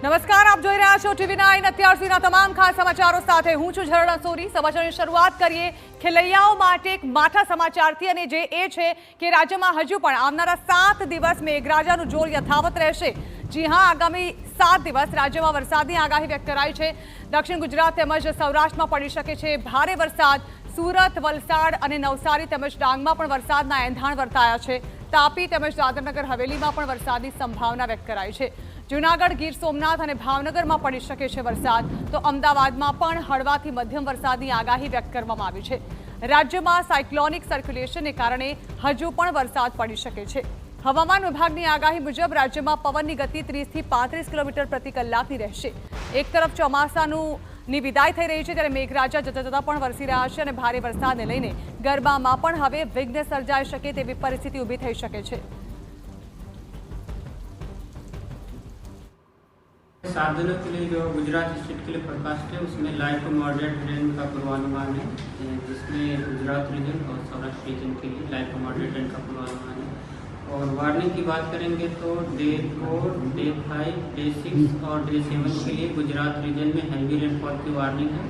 નમસ્કાર, આપ જોઈ રહ્યા છો TV9 અત્યાર સુધીના તમામ ખાસ સમાચારો સાથે હું છું ઝરણા સોરી। સમાચારની શરૂઆત કરીએ ખેલૈયાઓ માટે એક માઠા સમાચારથી અને જે એ છે કે રાજ્યમાં હજુ પણ આવનારા 7 દિવસ મેઘરાજાનું જોર યથાવત રહેશે। જી હા, આગામી 7 દિવસ રાજ્યમાં વરસાદની આગાહી વ્યક્ત કરાઈ છે। દક્ષિણ ગુજરાત તેમજ સૌરાષ્ટ્રમાં પડી શકે છે ભારે વરસાદ। સુરત, વલસાડ અને નવસારી તેમજ ડાંગમાં પણ વરસાદના એંધાણ વર્તાયા છે। તાપી તેમજ દાદરનગર હવેલીમાં પણ વરસાદની સંભાવના વ્યક્ત કરાઈ છે। જૂનાગઢ, ગીર સોમનાથ અને ભાવનગરમાં પડી શકે છે વરસાદ, તો અમદાવાદમાં પણ હળવાથી મધ્યમ વરસાદની આગાહી વ્યક્ત કરવામાં આવી છે। રાજ્યમાં સાયક્લોનિક સર્ક્યુલેશનને કારણે હજુ પણ વરસાદ પડી શકે છે। હવામાન વિભાગની આગાહી મુજબ રાજ્યમાં પવનની ગતિ 30 થી 35 કિલોમીટર પ્રતિ કલાકની રહેશે। એક તરફ ચોમાસાની વિદાય થઈ રહી છે ત્યારે મેઘરાજા જતા જતા પણ વરસી રહ્યા છે અને ભારે વરસાદને લઈને ગરબામાં પણ હવે વિઘ્ન સર્જાઈ શકે તેવી પરિસ્થિતિ ઊભી થઈ શકે છે। 7 दिनों के लिए जो गुजरात स्टेट के लिए फोरकास्ट है उसमें लाइट टू मॉडरेट रेन का पूर्वानुमान है, जिसमें गुजरात रीजन और सौराष्ट्र रीजन के लिए लाइट टू मॉडरेट रेन का पूर्वानुमान है। और वार्निंग की बात करेंगे तो डे 4, डे 5, डे 6 और डे 7 के लिए गुजरात रीजन में हैवी रेनफॉल की वार्निंग है।